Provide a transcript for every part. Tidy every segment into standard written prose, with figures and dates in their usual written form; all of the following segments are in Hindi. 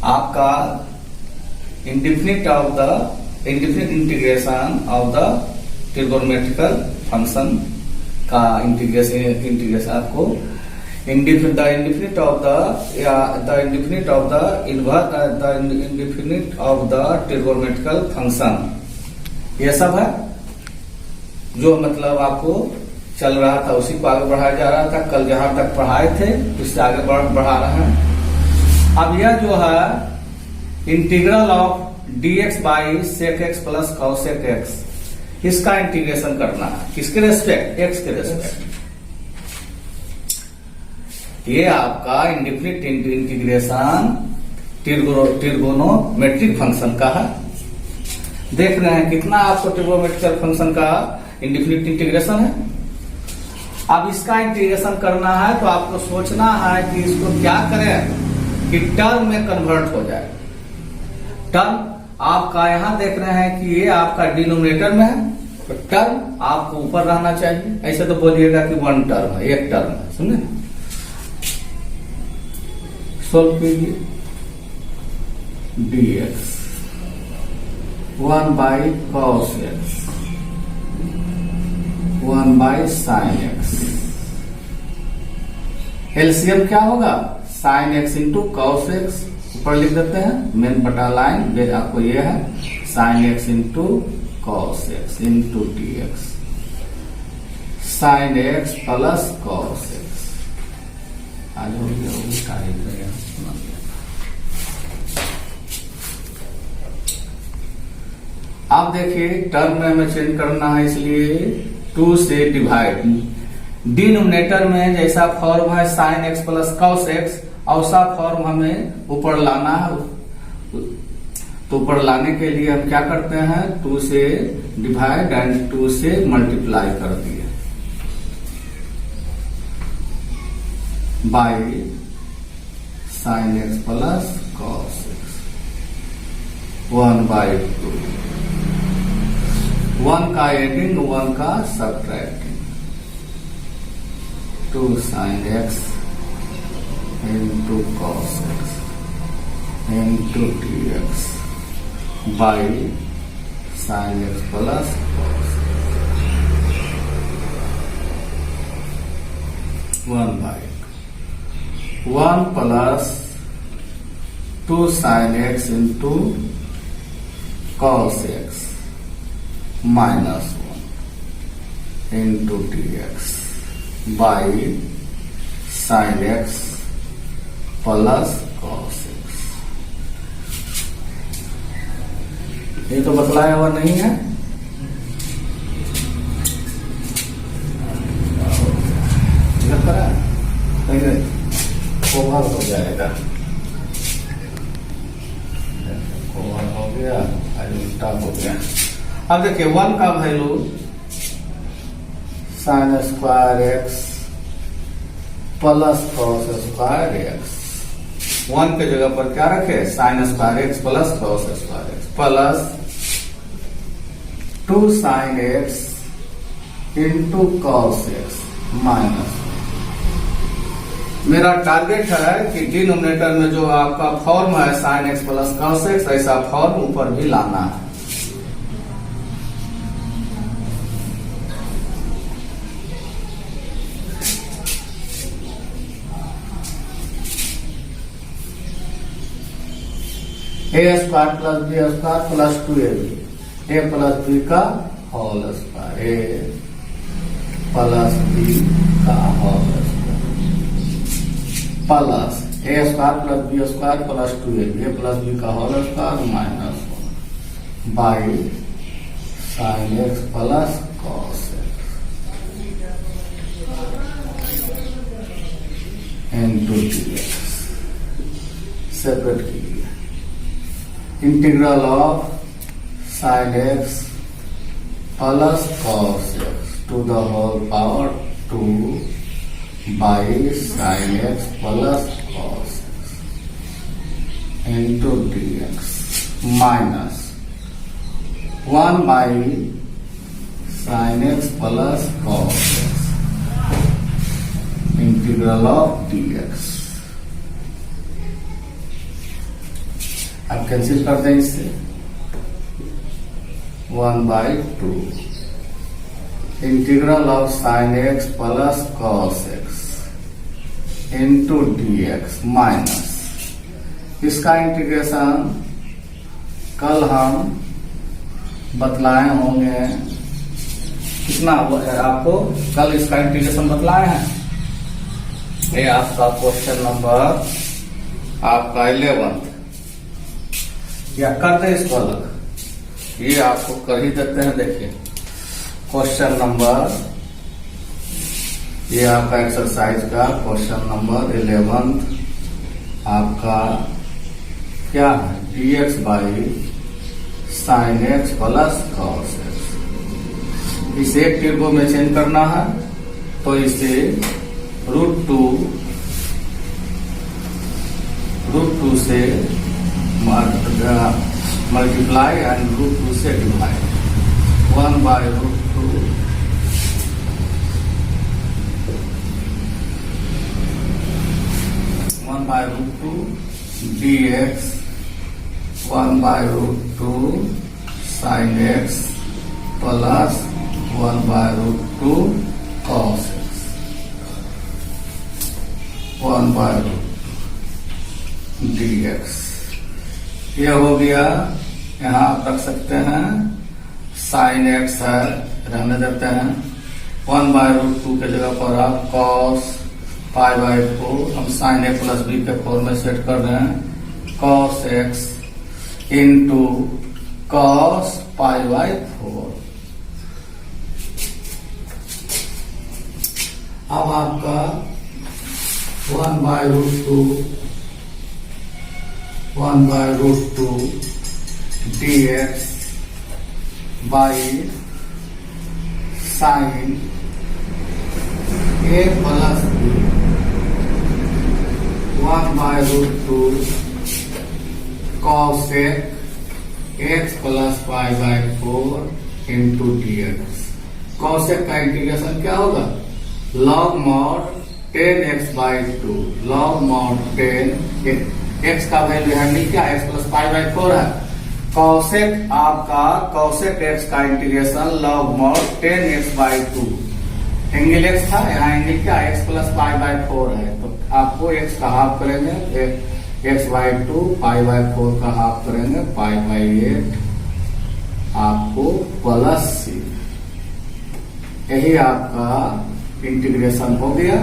आपका indefinite integration of the trigonometrical function का इंटीग्रेशन आपको the indefinite of the trigonometrical function, ये सब है जो मतलब आपको चल रहा था उसी को आगे बढ़ाया जा रहा था। कल जहां तक पढ़ाए थे उससे आगे बढ़ा रहे हैं। अब यह जो है integral of dx by sec x plus cosec x, इसका इंटीग्रेशन करना है। किसके रेस्पेक्ट? x के रेस्पेक्ट। ये आपका इंडेफिनिट इंटीग्रेशन ट्रिगोनोमेट्रिक फंक्शन का है। देख रहे हैं कितना आपको ट्रिगोनोमेट्रिक फंक्शन का इंडेफिनिट इंटीग्रेशन है। अब इसका इंटीग्रेशन करना है तो आपको सोचना है कि इसको क्या करें कि टर्म में कन्वर्ट हो जाए। टर्म आपका यहां देख रहे हैं कि ये आपका डिनोमिनेटर में है, तो टर्म आपको ऊपर रहना चाहिए। ऐसे तो बोलिएगा कि वन टर्म है, एक टर्म है। सुनिए, सोल्व कीजिए। dx 1 by cos x 1 by sin x, LCM क्या होगा? sin x into cos x, ऊपर लिख देते हैं मेन बटा लाइन, आपको ये है sin x into cos x into dx, sin x plus cos x। आज हो गया वो तारीख है। अब देखिए टर्म में हमें चेंज करना है, इसलिए 2 से डिवाइड। डिनोमिनेटर में जैसा फॉर्म है sin x plus cos x, Ausa form हमें ऊपर लाना है। तो ऊपर लाने के लिए हम क्या करते हैं? 2 से डिवाइड एंड 2 से मल्टीप्लाई कर दिए by sin x plus cos x 1 by 2, 1 का एडिंग 1 का subtracting, 2 sin x into cos x into dx by sin x plus cos x 1 by 1 plus 2 sin x into cos x minus 1 into dx by sin x plus cos x। ये तो बतलाया हुआ नहीं है। ओवर हो जाएगा, ओवर हो गया, उल्टा हो गया। अब देखिए 1 का value sin square x plus cos square x, 1 के जगह पर क्या रखे? sin square x plus cos square x plus 2 sin x into cos x minus. मेरा टारगेट है कि डिनोमिनेटर में जो आपका फॉर्म है sin x plus cos x, ऐसा फॉर्म ऊपर भी लाना है। A square plus B square plus 2ab, A plus B का whole square, A plus B का whole square plus A square plus B square plus 2ab, A plus B का whole square minus 1 by sin x plus cos x into dx। Separate कीजिए। Integral of sin x plus cos x to the whole power 2 by sin x plus cos x into dx minus 1 by sin x plus cos x integral of dx। अब कैंसिल कर दें इससे 1/2 integral of sign X plus cos x into d x minus, इसका इंटीग्रेशन कल हम बतलाए होंगे, कितना आपको कल इसका इंटीग्रेशन बतलाए हैं। ये आपका क्वेश्चन नंबर आपका 11 या कर दे इसको अलग, ये आपको कर ही देते हैं। देखिए क्वेश्चन नंबर, ये आपका एक्सरसाइज का क्वेश्चन नंबर 11 आपका क्या है, dx by sine X plus cos x. इसे एक टेबल में चेंज करना है तो इसे √2 से मल्टीप्लाई एंड √2 से divide 1/√2 dx 1/√2 sin x plus 1/√2 cos x 1/√2 dx। ये हो गया। यहाँ आप रख सकते हैं sin x है, रहने देते हैं। 1/√2 के जगह पर आप cos π/4, हम sin a प्लस b के फॉर्म में सेट कर रहे हैं, cos x इंटू cos π/4। अब आपका 1/√2 dx by sine a plus b 1/√2 cos x plus π/4 into dx। cos x का इंटीग्रेशन क्या होगा, log mod 10x/2, log mod 10, x का वैल्यू है नहीं क्या, x प्लस π/4 है। cosec आपका cosec x का integration log mod 10x/2, angle x था, यहाँ एंगल क्या x प्लस π/4 है, तो आपको x का हाफ करेंगे x/2, π/4 का हाफ करेंगे π/8, आपको प्लस c। यही आपका इंटीग्रेशन हो गया।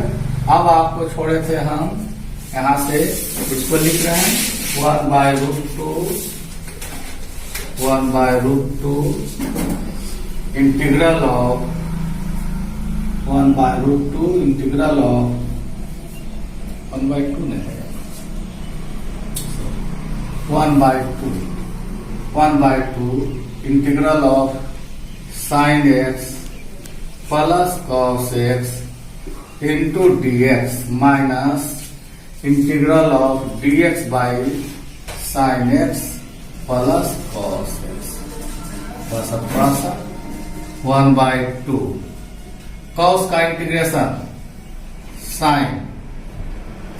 अब आपको छोड़े थे हम, यहां से इसको लिख रहे हैं 1/√2 इंटीग्रल ऑफ 1/√2 इंटीग्रल ऑफ 1/2 नहीं है 1/2 integral of sign X plus cos x into dx minus integral of dx by sine X plus cos x, बस अब थोड़ा सा 1/2 कॉस का इंटीग्रेशन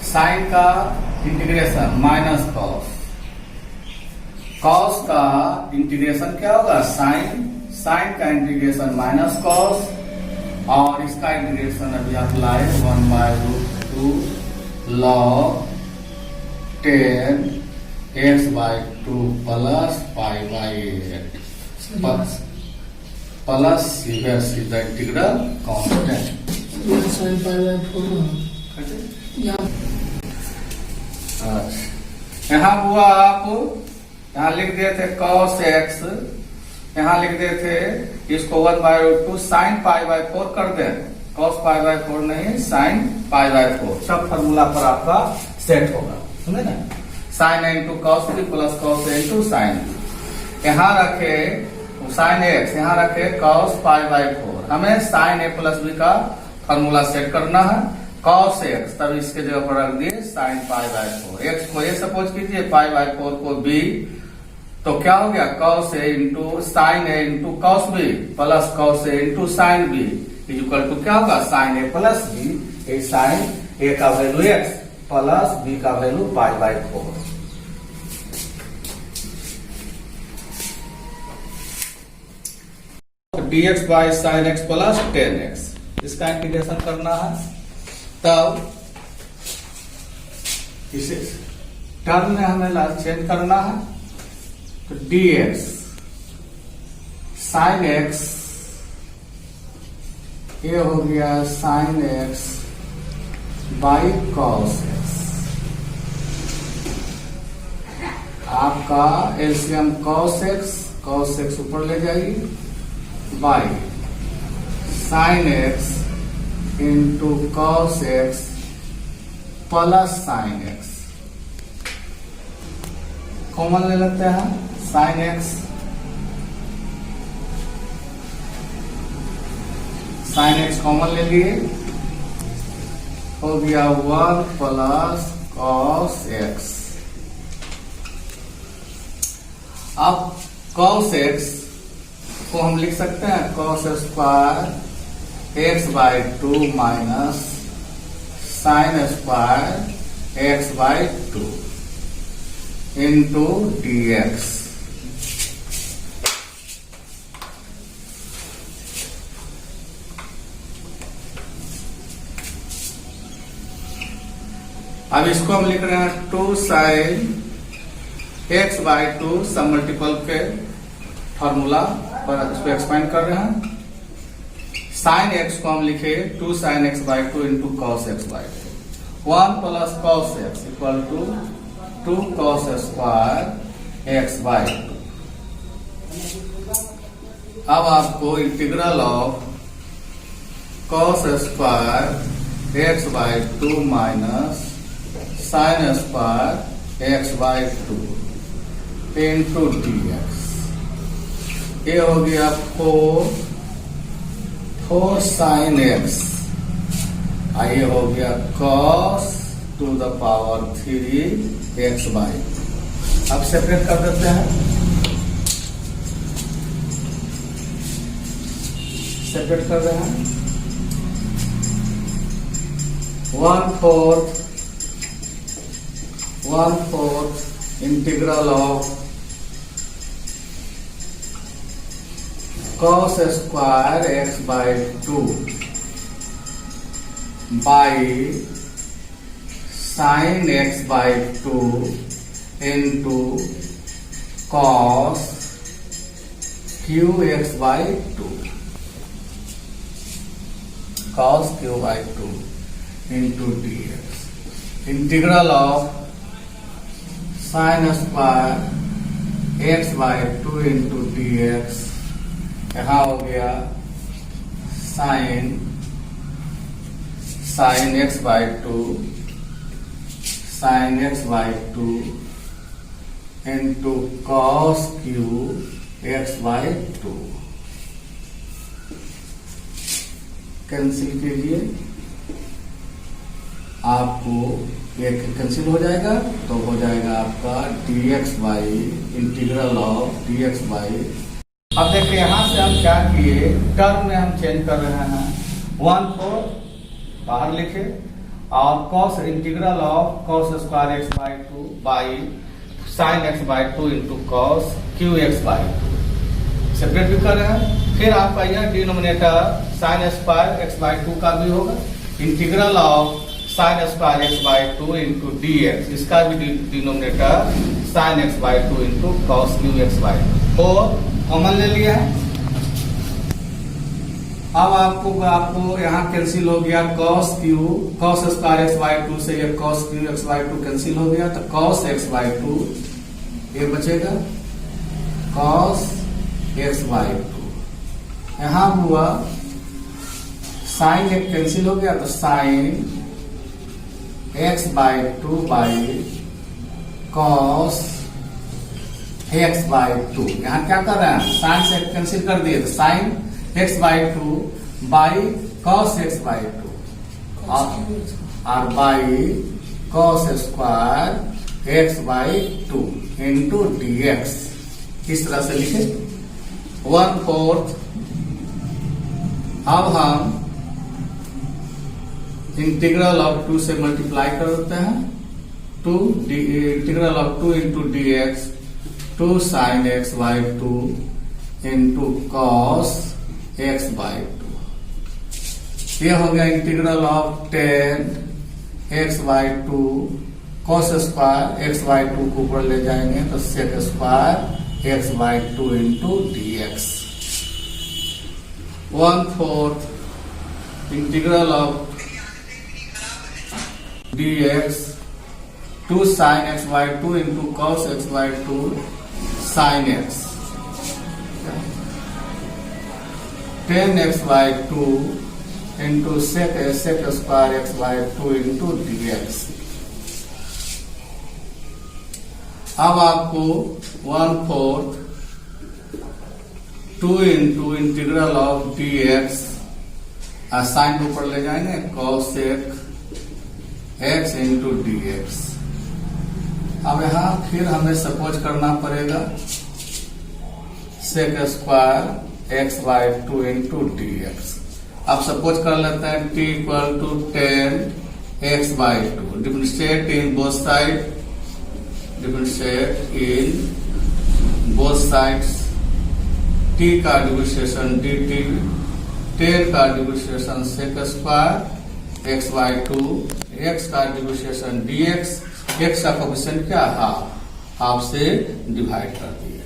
साइन का इंटीग्रेशन माइनस कॉस का इंटीग्रेशन क्या होगा, साइन का इंटीग्रेशन माइनस कॉस, और इसका इंटीग्रेशन अभी आप लाए 1/√2 log 10x/2 प्लस π/8 प्लस सीधा इंटीग्रल कांस्टेंट। यहाँ हुआ, आप यहाँ लिख दिए थे cos x, यहाँ लिख दिए थे इसको 1/√2 sin π/4 कर दे, cos π/4 नहीं sin π/4, सब फॉर्मूला पर आपका सेट होगा, समझे ना। sin a into cos b plus cos a into sin b, यहाँ रखे sin x, यहाँ रखे cos π/4, हमें sin a प्लस b का फॉर्मूला सेट करना है, cos x, तब इसके जगह पर रख दिए sin π/4, x को a सपोज कीजिए, π/4 को b, तो क्या हो गया cos a into sine a into cos b plus cos a into sine b equal to क्या होगा sin a plus b, sine a का वैल्यू x प्लस b का value π/4। dx by sine X plus 10x, इसका इंटीग्रेशन करना है। तब इसे टर्म में हमें चेंज करना है, तो dx साइन एक्स, ये हो गया sine x by cos x. आपका एलसीएम कॉस एक्स ऊपर ले जाइए, by sine x into cos x plus sine x. Common ले लेते हैं, साइन एक्स कॉमन ले लिए, हो गया 1 प्लस कॉस एक्स। अब कॉस एक्स को हम लिख सकते हैं cos square x by 2 minus sine square x by 2 into dx। अब इसको हम लिख रहे हैं 2 साइन एक्स बाई 2, सब मल्टीपल के फॉर्मूला पर इसको एक्सपेंड कर रहे हैं। साइन एक्स को हम लिखे 2 sine x by 2 into cos x by 2, 1 plus cos x equal to 2 cos square x by 2। अब आपको integral of cos square x by 2 minus sine square x by 2 into dx, ये हो गया 4 साइन एक्स, ये हो गया cos to the power 3 x by. अब सेपरेट कर देते हैं, सेपरेट कर रहे हैं। 1/4 integral of cos square x by 2 by sine x by 2 into cos cube x by 2, cos cube by 2 into dx। Integral of sine square x by 2 into dx, यहां हो गया sine x by 2 sine x by 2 into cos cube x by 2। Cancel कीजिए, आपको एक कैंसिल हो जाएगा, तो हो जाएगा आपका dx by integral of dx by. अब देखिए यहां से हम क्या किए, टर्म में हम चेंज कर रहे हैं, 1/4 बाहर लिखे और cos integral of cos square x by 2 by sine x by 2 into cos cube x by 2 separate भी कर रहे हैं। फिर आपका यह denominator sign square x by 2 का भी होगा, integral of sine square x by 2 into dx, इसका भी denominator sign x by 2 into cos cube x by 2 common ले लिया है। अब आपको यहाँ कैंसिल हो गया cos स्क्वायर एक्स बाई 2 से ये cos Q x by 2 cancel हो गया, तो cos एक्स बाई 2 ये बचेगा cos एक्स बाई 2। यहां हुआ साइन एक कैंसिल हो गया, तो sign x by 2 by cos x by 2। यहां क्या कर रहे हैं, साइन से कैंसिल कर दिए, तो sign x by 2 by cos x by 2 और by cos square x by 2 into dx। इस तरह से लिखे 1/4। अब हम इंटीग्रल ऑफ 2 से मल्टीप्लाई कर देते हैं, integral of 2 into dx, 2 sine x by 2 into cos x by two. ये हो गया integral of 10 x by two cos square x by two को ऊपर ले जाएंगे तो sec square x by two into d x. 1/4 integral of d x 2 sin x by 2 into cos x by 2 sin x 10x by 2 into sec square x by 2 into dx। अब आपको 1/4 2 into integral of dx sine को ऊपर ले जाएंगे cos x इंटू dx। अब यहां फिर हमें सपोज करना पड़ेगा sec square x by two into d x. अब सपोज कर लेते हैं t equal to 10 x by two. Differentiate in both side, differentiate in both sides. t का डिफरेंशिएशन dt, 10 का differentiation sec square x by two, x का डिफरेंशिएशन dx। एक्स का कोएफिशिएंट क्या हाफ, हाफ से डिवाइड कर दिए,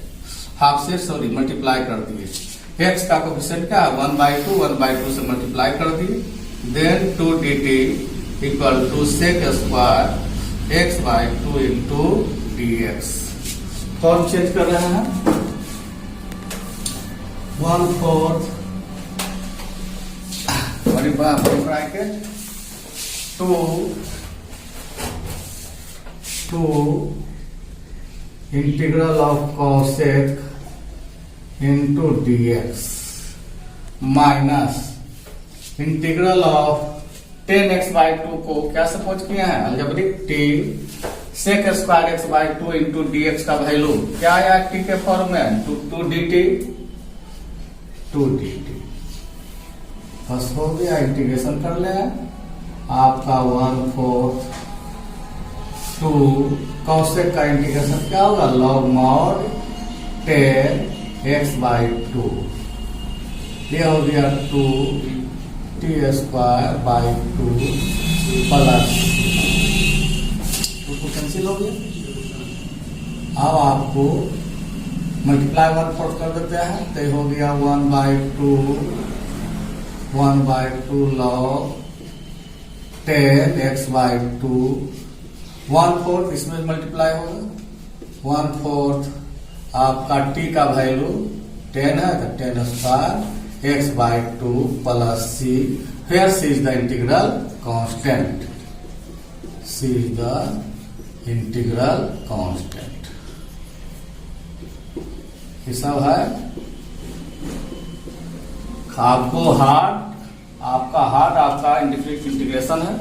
हाफ से सॉरी मल्टीप्लाई कर दिए। एक्स का कोएफिशिएंट क्या 1/2, 1/2 से मल्टीप्लाई कर दिए। Then 2 dt equal to sec square x by two into d x. Form change कर रहे हैं 1/4 bracket 2 integral of cosec into dx minus integral of 10x by 2 को क्या सपोज किया है algebraic t sec square x by 2 into dx का वैल्यू क्या आया t के फॉर्म में 2 dt बस हो गया। इंटीग्रेशन कर ले आपका 1/4 2 cosec का इंटीग्रेशन क्या होगा log mod 10 x बाई 2। ये हो गया 2 t square by 2 plus 2 cancel हो गया। अब आपको मल्टीप्लाई 1/4 कर देते हैं तो हो गया 1/2 log 10 x बाई 2 1/4 इसमें मल्टीप्लाई होगा 1/4 आपका t का वैल्यू 10 है तो 10 square x by 2 plus c। Here c is the integral constant, c is the integral constant. ये सब है आपको हार्ड, आपका इंडिफिनिट इंटीग्रेशन है।